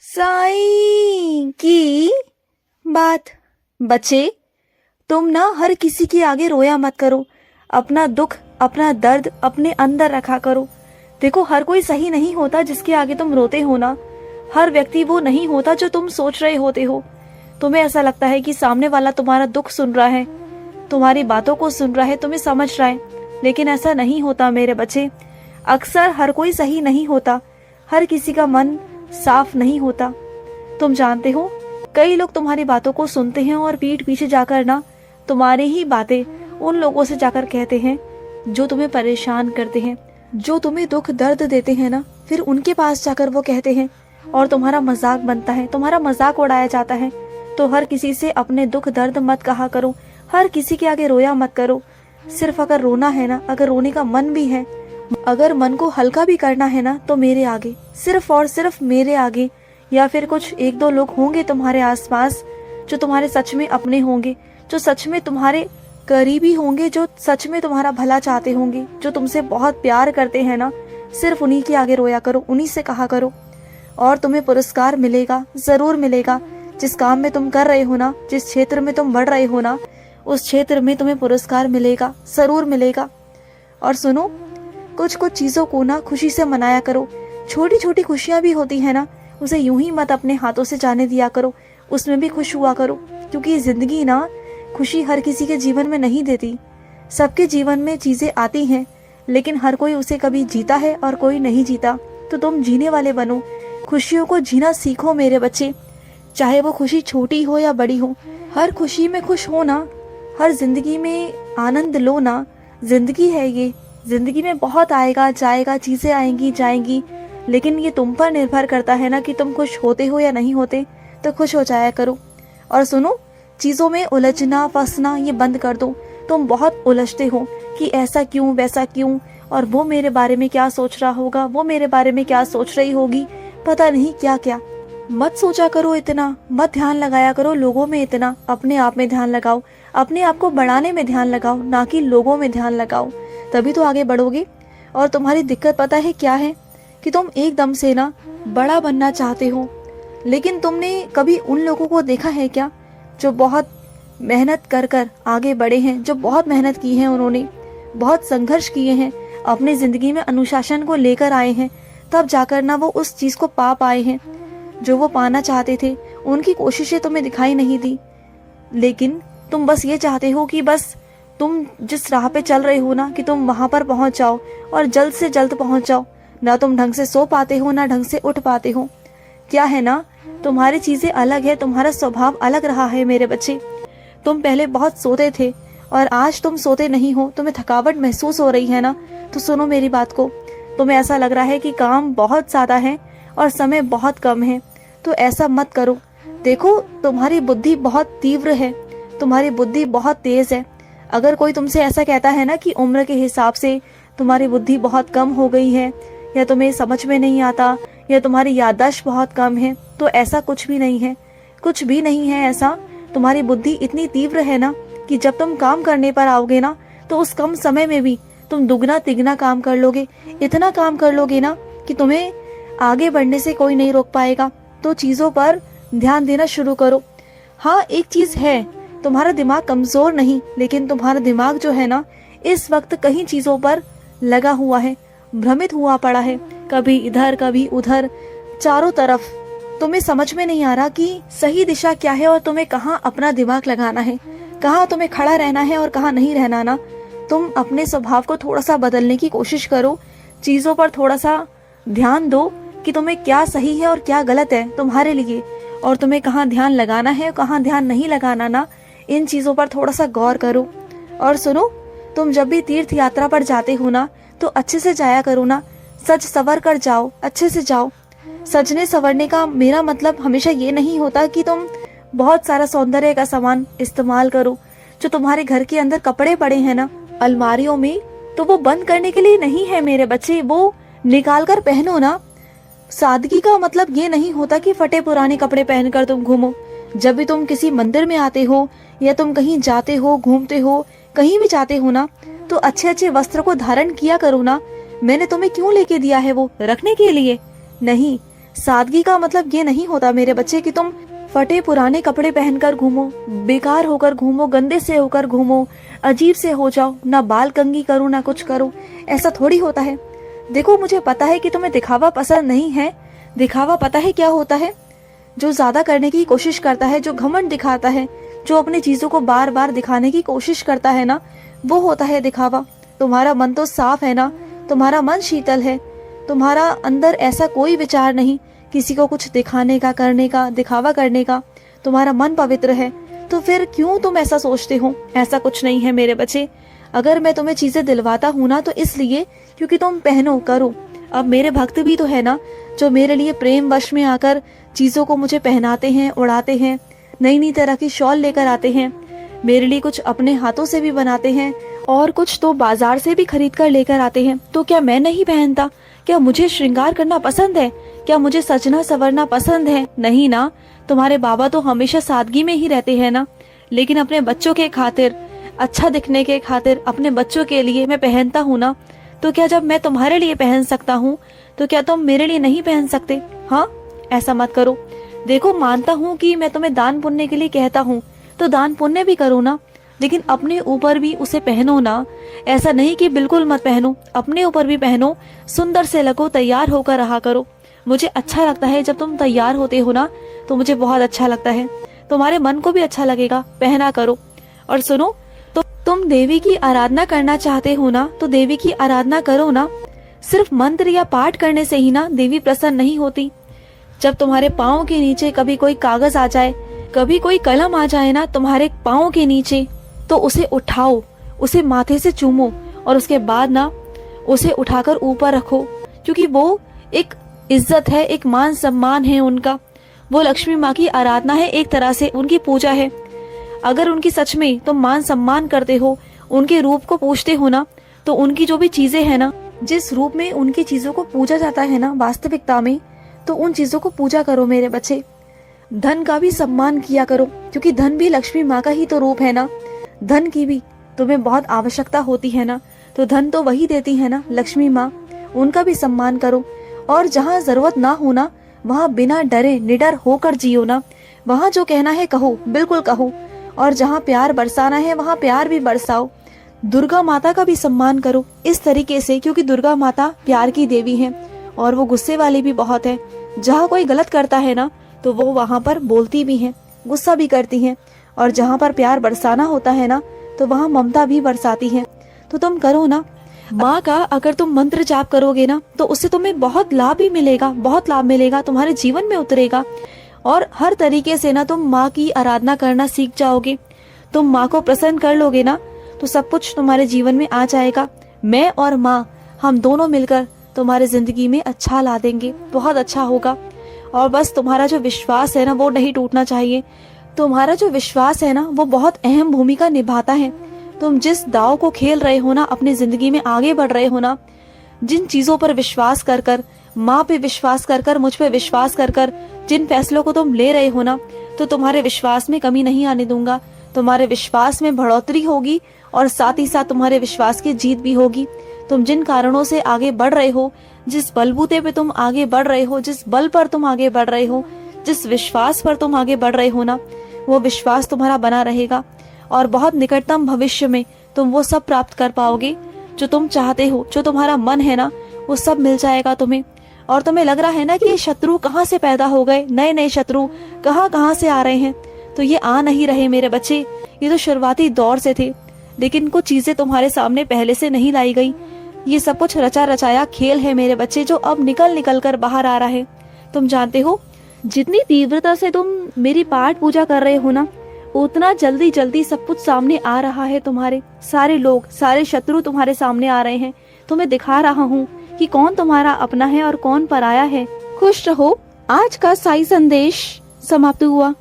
साईं की बात। बच्चे, तुम ना हर किसी के आगे रोया मत करो। अपना दुख, अपना दर्द अपने अंदर रखा करो। देखो, हर कोई सही नहीं होता जिसके आगे तुम रोते हो ना। हर व्यक्ति वो नहीं होता जो तुम सोच रहे होते हो। तुम्हें ऐसा लगता है कि सामने वाला तुम्हारा दुख सुन रहा है, तुम्हारी बातों को सुन रहा है, तुम्हें समझ रहा है, लेकिन ऐसा नहीं होता मेरे बच्चे। अक्सर हर कोई सही नहीं होता, हर किसी का मन साफ नहीं होता। तुम जानते हो, कई लोग तुम्हारी बातों को सुनते हैं और पीठ पीछे जाकर ना तुम्हारी ही बातें उन लोगों से जाकर कहते हैं जो तुम्हें परेशान करते हैं, जो तुम्हें दुख दर्द देते हैं ना, फिर उनके पास जाकर वो कहते हैं और तुम्हारा मजाक बनता है, तुम्हारा मजाक उड़ाया जाता है। तो हर किसी से अपने दुख दर्द मत कहा करो, हर किसी के आगे रोया मत करो। सिर्फ अगर रोना है ना, अगर रोने का मन भी है, अगर मन को हल्का भी करना है ना, तो मेरे आगे, सिर्फ और सिर्फ मेरे आगे, या फिर कुछ एक दो लोग होंगे तुम्हारे आसपास जो तुम्हारे सच में अपने होंगे, जो सच में तुम्हारे करीबी होंगे, जो सच में तुम्हारा भला चाहते होंगे, जो तुमसे बहुत प्यार करते हैं ना, सिर्फ उन्हीं के आगे रोया करो, उन्हीं से कहा करो। और तुम्हें पुरस्कार मिलेगा, जरूर मिलेगा। जिस काम में तुम कर रहे हो ना, जिस क्षेत्र में तुम बढ़ रहे हो ना, उस क्षेत्र में तुम्हें पुरस्कार मिलेगा, जरूर मिलेगा। और सुनो, कुछ कुछ चीजों को ना खुशी से मनाया करो। छोटी छोटी खुशियां भी होती है ना, उसे यूं ही मत अपने हाथों से जाने दिया करो, उसमें भी खुश हुआ करो। क्योंकि जिंदगी ना खुशी हर किसी के जीवन में नहीं देती। सबके जीवन में चीजें आती हैं, लेकिन हर कोई उसे कभी जीता है और कोई नहीं जीता। तो तुम जीने वाले बनो, खुशियों को जीना सीखो मेरे बच्चे। चाहे वो खुशी छोटी हो या बड़ी हो, हर खुशी में खुश हो ना, हर जिंदगी में आनंद लो ना। जिंदगी है ये, जिंदगी में बहुत आएगा जाएगा, चीजें आएंगी जाएंगी, लेकिन ये तुम पर निर्भर करता है ना कि तुम खुश होते हो या नहीं होते। तो खुश हो जाया करो। और सुनो, चीजों में उलझना फंसना ये बंद कर दो। तुम बहुत उलझते हो कि ऐसा क्यों वैसा क्यों, और वो मेरे बारे में क्या सोच रहा होगा, वो मेरे बारे में क्या सोच रही होगी, पता नहीं क्या क्या। मत सोचा करो इतना, मत ध्यान लगाया करो लोगों में इतना। अपने आप में ध्यान लगाओ, अपने आप को बढ़ाने में ध्यान लगाओ, ना कि लोगों में ध्यान लगाओ। तभी तो आगे बढ़ोगे। और तुम्हारी दिक्कत पता है क्या है, कि तुम एकदम से ना बड़ा बनना चाहते हो, लेकिन तुमने कभी उन लोगों को देखा है क्या जो बहुत मेहनत कर कर आगे बढ़े हैं, जो बहुत मेहनत की है, उन्होंने बहुत संघर्ष किए हैं, अपनी जिंदगी में अनुशासन को लेकर आए हैं, तब जाकर ना वो उस चीज को पा पाए हैं जो वो पाना चाहते थे। उनकी कोशिशें तुम्हें दिखाई नहीं दी, लेकिन तुम बस ये चाहते हो कि बस तुम जिस राह पे चल रहे हो ना, कि तुम वहां पर पहुंच जाओ और जल्द से जल्द पहुंच जाओ। ना तुम ढंग से सो पाते हो, ना ढंग से उठ पाते हो। क्या है ना, तुम्हारी चीजें अलग है, तुम्हारा स्वभाव अलग रहा है मेरे बच्चे। तुम पहले बहुत सोते थे और आज तुम सोते नहीं हो, तुम्हें थकावट महसूस हो रही है ना, तो सुनो मेरी बात को। तुम्हें ऐसा लग रहा है कि काम बहुत ज्यादा है और समय बहुत कम है, तो ऐसा मत करो। देखो, तुम्हारी बुद्धि बहुत तीव्र है, तुम्हारी बुद्धि बहुत तेज है। अगर कोई तुमसे ऐसा कहता है ना कि उम्र के हिसाब से तुम्हारी बुद्धि बहुत कम हो गई है, या तुम्हें समझ में नहीं आता, या तुम्हारी याददाश्त बहुत कम है, तो ऐसा कुछ भी नहीं है, कुछ भी नहीं है ऐसा। तुम्हारी बुद्धि इतनी तीव्र है ना कि जब तुम काम करने पर आओगे ना, तो उस कम समय में भी तुम दुगना तिगना काम कर लोगे। इतना काम कर लोगे ना कि तुम्हें आगे बढ़ने से कोई नहीं रोक पाएगा। तो चीजों पर ध्यान देना शुरू करो। हाँ, एक चीज है, तुम्हारा दिमाग कमजोर नहीं, लेकिन तुम्हारा दिमाग जो है ना, इस वक्त कहीं चीजों पर लगा हुआ है, भ्रमित हुआ पड़ा है, कभी इधर कभी उधर, चारों तरफ। तुम्हें समझ में नहीं आ रहा कि सही दिशा क्या है और तुम्हें कहाँ अपना दिमाग लगाना है, कहाँ तुम्हें खड़ा रहना है और कहाँ नहीं रहना ना। तुम अपने स्वभाव को थोड़ा सा बदलने की कोशिश करो, चीजों पर थोड़ा सा ध्यान दो कि तुम्हें क्या सही है और क्या गलत है तुम्हारे लिए, और तुम्हें कहाँ ध्यान लगाना है और कहाँ ध्यान नहीं लगाना ना। इन चीजों पर थोड़ा सा गौर करो। और सुनो, तुम जब भी तीर्थ यात्रा पर जाते हो ना, तो अच्छे से जाया करो ना, सज सवर कर जाओ, अच्छे से जाओ। सजने संवरने का मेरा मतलब हमेशा ये नहीं होता कि तुम बहुत सारा सौंदर्य का सामान इस्तेमाल करो। जो तुम्हारे घर के अंदर कपड़े पड़े हैं ना अलमारियों में, तो वो बंद करने के लिए नहीं है मेरे बच्चे, वो निकाल कर पहनो ना। सादगी का मतलब ये नहीं होता कि फटे पुराने कपड़े पहनकर तुम घूमो। जब भी तुम किसी मंदिर में आते हो, या तुम कहीं जाते हो, घूमते हो, कहीं भी जाते हो ना, तो अच्छे अच्छे वस्त्र को धारण किया करो ना। मैंने तुम्हें क्यों लेके दिया है, वो रखने के लिए नहीं, सादगी का मतलब ये नहीं होता मेरे बच्चे कि तुम फटे पुराने कपड़े पहनकर घूमो, बेकार होकर घूमो, गंदे से होकर घूमो, अजीब से हो जाओ, ना बाल कंघी करो ना कुछ करो। ऐसा थोड़ी होता है। देखो मुझे पता है कि तुम्हें दिखावा पसंद नहीं है। दिखावा पता है क्या होता है? जो ज्यादा करने की कोशिश करता है, जो घमंड दिखाता है, जो अपनी चीजों को बार बार दिखाने की कोशिश करता है ना, वो होता है दिखावा। तुम्हारा मन तो साफ है ना, तुम्हारा मन शीतल है, तुम्हारा अंदर ऐसा कोई विचार नहीं किसी को कुछ दिखाने का, करने का, दिखावा करने का। तुम्हारा मन पवित्र है, तो फिर क्यों तुम ऐसा सोचते हो? ऐसा कुछ नहीं है मेरे बच्चे। अगर मैं तुम्हें चीजें दिलवाता हूँ ना, तो इसलिए क्योंकि तुम पहनो करो। अब मेरे भक्त भी तो है ना, जो मेरे लिए प्रेम वश में आकर चीजों को मुझे पहनाते हैं, उड़ाते हैं, नई नई तरह की शॉल लेकर आते हैं, मेरे लिए कुछ अपने हाथों से भी बनाते हैं और कुछ तो बाजार से भी खरीद कर लेकर आते हैं। तो क्या मैं नहीं पहनता? क्या मुझे श्रृंगार करना पसंद है? क्या मुझे सजना सवरना पसंद है? नहीं ना। तुम्हारे बाबा तो हमेशा सादगी में ही रहते हैं ना। लेकिन अपने बच्चों के खातिर, अच्छा दिखने के खातिर, अपने बच्चों के लिए मैं पहनता हूँ ना। तो क्या जब मैं तुम्हारे लिए पहन सकता हूँ, तो क्या तुम मेरे लिए नहीं पहन सकते? हाँ, ऐसा मत करो। देखो, मानता हूँ कि मैं तुम्हें दान पुण्य के लिए कहता हूँ, तो दान पुण्य भी करो ना, लेकिन अपने ऊपर भी उसे पहनो ना। ऐसा नहीं कि बिल्कुल मत पहनो, अपने ऊपर भी पहनो, सुंदर से लगो, तैयार होकर रहा करो। मुझे अच्छा लगता है जब तुम तैयार होते हो ना, तो मुझे बहुत अच्छा लगता है। तुम्हारे मन को भी अच्छा लगेगा, पहना करो। और सुनो, तो तुम देवी की आराधना करना चाहते हो ना, तो देवी की आराधना करो ना। सिर्फ मंत्र या पाठ करने से ही ना देवी प्रसन्न नहीं होती। जब तुम्हारे पाँव के नीचे कभी कोई कागज आ जाए, कभी कोई कलम आ जाए ना तुम्हारे पाँव के नीचे, तो उसे उठाओ, उसे माथे से चूमो और उसके बाद ना उसे उठाकर ऊपर रखो, क्योंकि वो एक इज्जत है, एक मान सम्मान है उनका। वो लक्ष्मी माँ की आराधना है, एक तरह से उनकी पूजा है। अगर उनकी सच में तुम मान सम्मान करते हो, उनके रूप को पूजते हो ना, तो उनकी जो भी चीजें है ना, जिस रूप में उनकी चीजों को पूजा जाता है ना वास्तविकता में, तो उन चीजों को पूजा करो मेरे बच्चे। धन का भी सम्मान किया करो, क्योंकि धन भी लक्ष्मी माँ का ही तो रूप है ना। धन की भी तुम्हें बहुत आवश्यकता होती है ना, तो धन तो वही देती है ना, लक्ष्मी माँ। उनका भी सम्मान करो। और जहाँ जरूरत ना हो ना, वहाँ बिना डरे निडर होकर जियो ना। वहाँ जो कहना है कहो, बिल्कुल कहो। और जहाँ प्यार बरसाना है, वहाँ प्यार भी बरसाओ। दुर्गा माता का भी सम्मान करो इस तरीके से, क्योंकि दुर्गा माता प्यार की देवी है और वो गुस्से वाली भी बहुत है। जहाँ कोई गलत करता है ना, तो वो वहाँ पर बोलती भी है, गुस्सा भी करती है। और जहाँ पर प्यार बरसाना होता है ना, तो वहाँ ममता भी बरसाती है। तो तुम करो ना माँ का। अगर तुम मंत्र जाप करोगे ना, तो उससे तुम्हें बहुत लाभ भी मिलेगा, बहुत लाभ मिलेगा, तुम्हारे जीवन में उतरेगा। और हर तरीके से ना तुम माँ की आराधना करना सीख जाओगे। तुम माँ को प्रसन्न कर लोगे ना, तो सब कुछ तुम्हारे जीवन में आ जाएगा। मैं और माँ, हम दोनों मिलकर तुम्हारे जिंदगी में अच्छा ला देंगे, बहुत अच्छा होगा। और बस तुम्हारा जो विश्वास है ना, वो नहीं टूटना चाहिए। तुम्हारा जो विश्वास है ना, वो बहुत अहम भूमिका निभाता है। तुम जिस दाव को खेल रहे हो ना, अपनी जिंदगी में आगे बढ़ रहे हो ना, जिन चीजों पर विश्वास कर कर, माँ पे विश्वास कर कर, मुझ पे विश्वास कर कर, जिन फैसलों को तुम ले रहे हो ना, तो तुम्हारे विश्वास में कमी नहीं आने दूंगा। तुम्हारे विश्वास में बढ़ोतरी होगी और साथ ही साथ तुम्हारे विश्वास की जीत भी होगी। तुम जिन कारणों से आगे बढ़ रहे हो, जिस बलबूते पे तुम आगे बढ़ रहे हो, जिस बल पर तुम आगे बढ़ रहे हो, जिस विश्वास पर तुम आगे बढ़ रहे हो ना, वो विश्वास तुम्हारा बना रहेगा। और बहुत निकटतम भविष्य में तुम वो सब प्राप्त कर पाओगे जो तुम चाहते हो। जो तुम्हारा मन है ना, वो सब मिल जाएगा तुम्हें। और तुम्हें लग रहा है ना कि ये शत्रु कहाँ से पैदा हो गए, नए नए शत्रु कहाँ से आ रहे हैं, तो ये आ नहीं रहे मेरे बच्चे। ये तो शुरुआती दौर से थे, लेकिन कुछ चीजें तुम्हारे सामने पहले से नहीं लाई गई। ये सब कुछ रचा रचाया खेल है मेरे बच्चे, जो अब निकल कर बाहर आ रहा है। तुम जानते हो, जितनी तीव्रता से तुम मेरी पाठ पूजा कर रहे हो ना, उतना जल्दी जल्दी सब कुछ सामने आ रहा है। तुम्हारे सारे लोग, सारे शत्रु तुम्हारे सामने आ रहे हैं। तुम्हें दिखा रहा हूँ कि कौन तुम्हारा अपना है और कौन पराया है। खुश रहो। आज का साई संदेश समाप्त हुआ।